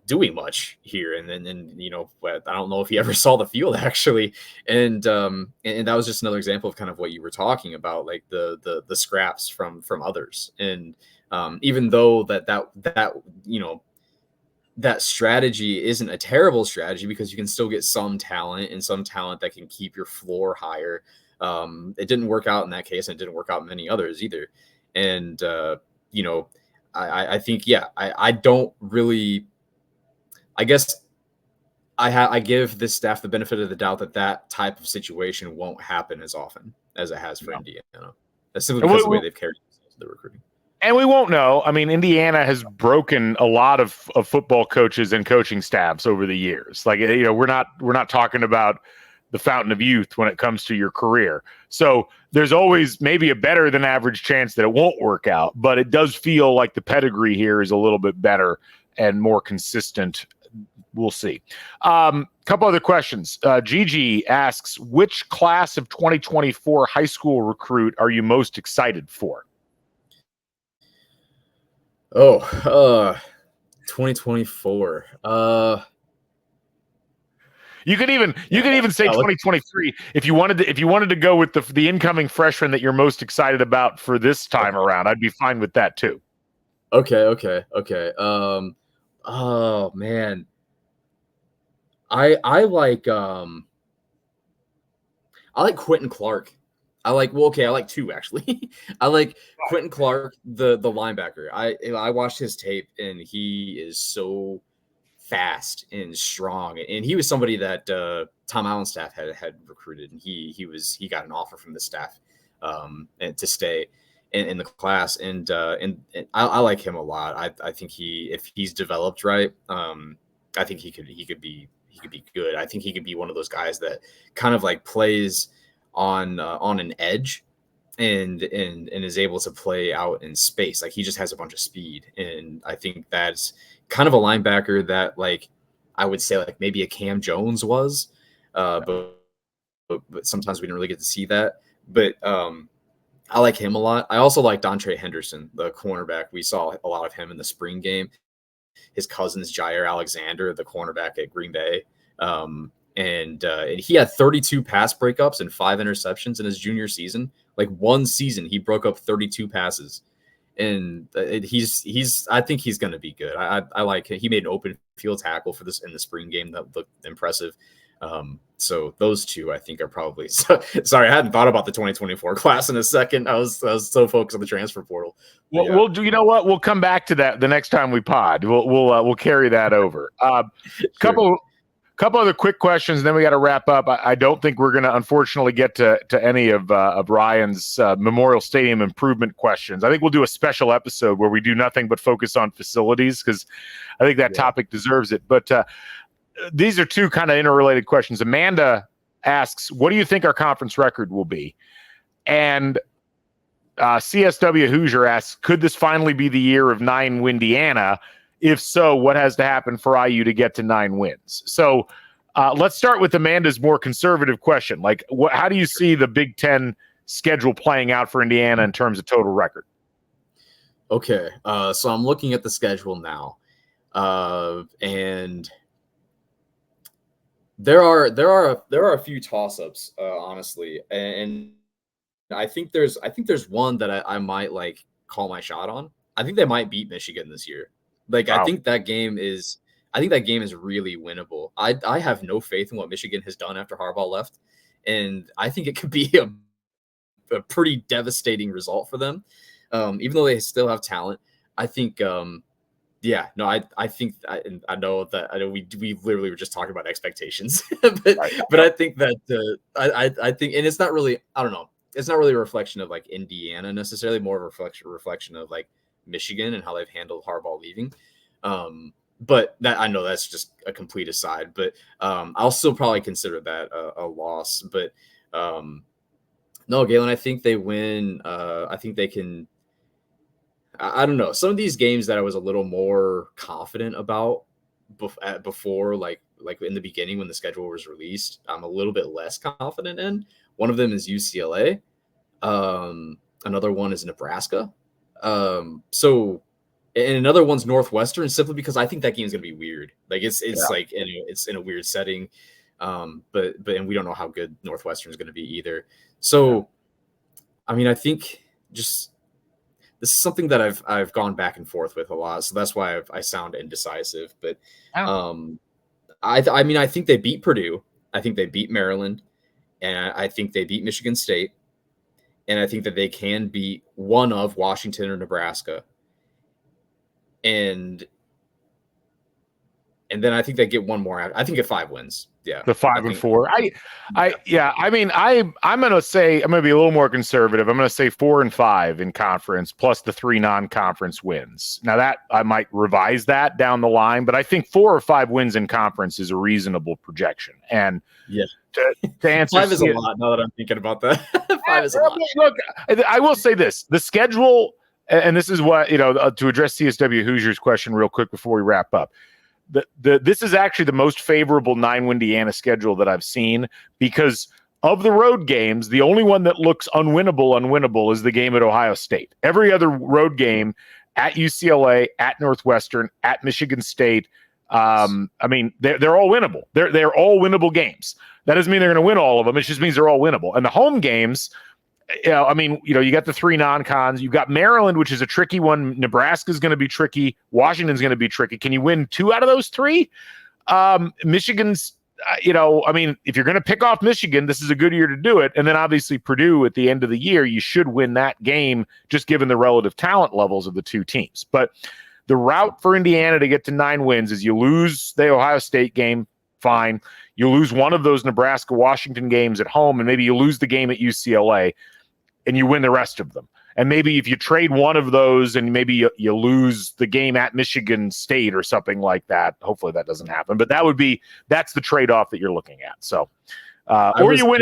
Speaker 3: doing much here. And then I don't know if he ever saw the field actually. And that was just another example of kind of what you were talking about, like the scraps from others. And even though that that strategy isn't a terrible strategy because you can still get some talent and some talent that can keep your floor higher. It didn't work out in that case, and it didn't work out in many others either. And you know, I think, yeah, I don't really, I guess I give this staff the benefit of the doubt that type of situation won't happen as often as it has for Indiana. That's simply because of the way they've carried the recruiting.
Speaker 2: And we won't know. I mean, Indiana has broken a lot of football coaches and coaching staffs over the years. Like, you know, we're not talking about the fountain of youth when it comes to your career. So there's always maybe a better than average chance that it won't work out, but it does feel like the pedigree here is a little bit better and more consistent. We'll see. Couple other questions. Gigi asks, which class of 2024 high school recruit are you most excited for?
Speaker 3: 2024.
Speaker 2: You could even say 2023 if you wanted to go with the incoming freshman that you're most excited about for this time around. I'd be fine with that too.
Speaker 3: Okay. Oh man. I like Quentin Clark. I like two actually. I like Quentin Clark, the linebacker. I watched his tape and he is so fast and strong. And he was somebody that Tom Allen's staff had recruited, and he got an offer from the staff and to stay in the class. And I like him a lot. I think if he's developed right, I think he could be good. I think he could be one of those guys that kind of like plays on an edge and is able to play out in space. Like, he just has a bunch of speed. And I think that's kind of a linebacker that, like, I would say like maybe a Cam Jones was, but sometimes we didn't really get to see that. But I like him a lot. I also like Dontre Henderson, the cornerback. We saw a lot of him in the spring game. His cousin's Jair Alexander, the cornerback at Green Bay. And he had 32 pass breakups and 5 interceptions in his junior season. Like, one season, he broke up 32 passes. And I think he's going to be good. I like him. He made an open field tackle for this in the spring game that looked impressive. So those two, I think, are probably. Sorry, I hadn't thought about the 2024 class in a second. I was so focused on the transfer portal.
Speaker 2: Well, we'll do. You know what? We'll come back to that the next time we pod. We'll carry that over. Sure. Couple other quick questions, and then we got to wrap up. I don't think we're going to, unfortunately, get to any of Ryan's Memorial Stadium improvement questions. I think we'll do a special episode where we do nothing but focus on facilities, because I think that topic deserves it. But these are two kind of interrelated questions. Amanda asks, what do you think our conference record will be? And CSW Hoosier asks, could this finally be the year of 9 Windiana? If so, what has to happen for IU to get to 9 wins? So let's start with Amanda's more conservative question. Like, how do you see the Big Ten schedule playing out for Indiana in terms of total record?
Speaker 3: Okay, so I'm looking at the schedule now, and there are a few toss-ups, honestly, and I think there's one that I might like call my shot on. I think they might beat Michigan this year. Like, wow. I think that game is really winnable. I have no faith in what Michigan has done after Harbaugh left, and I think it could be a pretty devastating result for them. Even though they still have talent, I think I think I know we literally were just talking about expectations, but I think that I think, and it's not really, I don't know, it's not really a reflection of like Indiana necessarily, more of a reflection of like Michigan and how they've handled Harbaugh leaving. But that, I know that's just a complete aside, but I'll still probably consider that a loss. But no, Galen, I think they win. I think they can. I don't know. Some of these games that I was a little more confident about before, like in the beginning when the schedule was released, I'm a little bit less confident in. One of them is UCLA. Another one is Nebraska. And another one's Northwestern, simply because I think that game's gonna be weird. Like it's in a weird setting. But we don't know how good Northwestern is gonna be either. So, I mean, I think just this is something that I've gone back and forth with a lot, so that's why I sound indecisive. But I mean, I think they beat Purdue. I think they beat Maryland, and I think they beat Michigan State, and I think that they can beat one of Washington or Nebraska, and then I think they get one more. I think at 5 wins. Yeah,
Speaker 2: the 5 and 4. I mean, I'm gonna say I'm gonna be a little more conservative. I'm gonna say 4 and 5 in conference plus the 3 non-conference wins. Now that I might revise that down the line, but I think 4 or 5 wins in conference is a reasonable projection. And to answer
Speaker 3: 5 is a lot. Now that I'm thinking about that, 5 is a lot.
Speaker 2: Look, I will say this: the schedule, and this is what to address CSW Hoosiers question real quick before we wrap up. This is actually the most favorable 9-win Indiana schedule that I've seen, because of the road games, the only one that looks unwinnable is the game at Ohio State. Every other road game at UCLA, at Northwestern, at Michigan State, I mean, they're all winnable. They're all winnable games. That doesn't mean they're going to win all of them. It just means they're all winnable. And the home games, I mean, you got the 3 non-cons. You've got Maryland, which is a tricky one. Nebraska's going to be tricky. Washington's going to be tricky. Can you win 2 out of those 3? Michigan's, I mean, if you're going to pick off Michigan, this is a good year to do it. And then obviously Purdue at the end of the year, you should win that game just given the relative talent levels of the 2 teams. But the route for Indiana to get to 9 wins is you lose the Ohio State game, fine. You lose one of those Nebraska-Washington games at home, and maybe you lose the game at UCLA, and you win the rest of them. And maybe if you trade one of those and maybe you lose the game at Michigan State or something like that, hopefully that doesn't happen. But that's the trade-off that you're looking at. So, or you win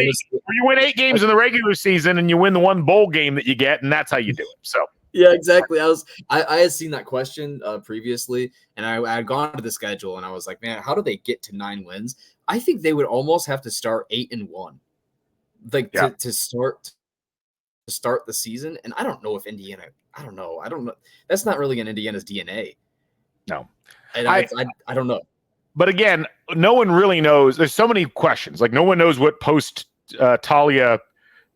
Speaker 2: 8 games in the regular season and you win the one bowl game that you get, and that's how you do it. So.
Speaker 3: Yeah, exactly. I had seen that question previously, and I had gone to the schedule, and I was like, man, how do they get to 9 wins? I think they would almost have to start 8-1, like to start the season. And I don't know if Indiana. I don't know. That's not really in Indiana's DNA.
Speaker 2: No,
Speaker 3: and I don't know.
Speaker 2: But again, no one really knows. There's so many questions. Like no one knows what post Talia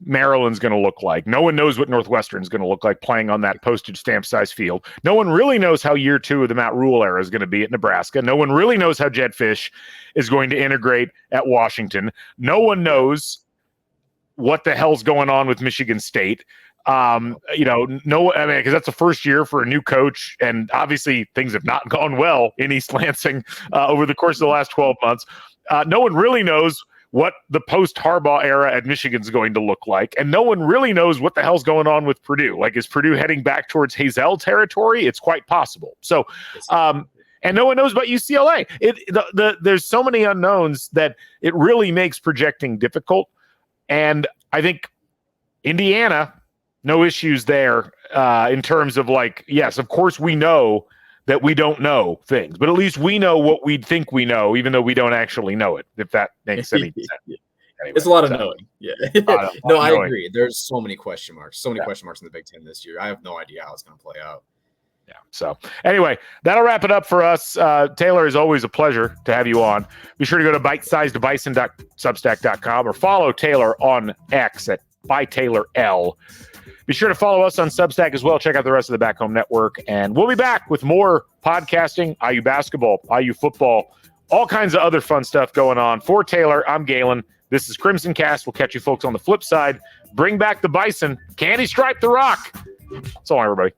Speaker 2: Maryland's going to look like. No one knows what Northwestern's going to look like playing on that postage stamp size field. No one really knows how year 2 of the Matt Rule era is going to be at Nebraska. No one really knows how Jedd Fisch is going to integrate at Washington. No one knows what the hell's going on with Michigan State. Because that's the first year for a new coach, and obviously things have not gone well in East Lansing over the course of the last 12 months. No one really knows what the post-Harbaugh era at Michigan is going to look like. And no one really knows what the hell's going on with Purdue. Like, is Purdue heading back towards Hazel territory? It's quite possible. So, and no one knows about UCLA. There's so many unknowns that it really makes projecting difficult. And I think Indiana, no issues there in terms of like, yes, of course we know that we don't know things, but at least we know what we think we know, even though we don't actually know it, if that makes any sense. Anyway,
Speaker 3: it's a lot of knowing. Yeah. No, I agree. There's so many question marks. Question marks in the Big Ten this year. I have no idea how it's going to play out.
Speaker 2: Yeah. So anyway, that'll wrap it up for us. Taylor, is always a pleasure to have you on. Be sure to go to bitesizedbison.substack.com or follow Taylor on X at byTaylorL. Be sure to follow us on Substack as well. Check out the rest of the Back Home Network. And we'll be back with more podcasting, IU basketball, IU football, all kinds of other fun stuff going on. For Taylor, I'm Galen. This is Crimson Cast. We'll catch you folks on the flip side. Bring back the Bison. Candy stripe the rock. So long, everybody.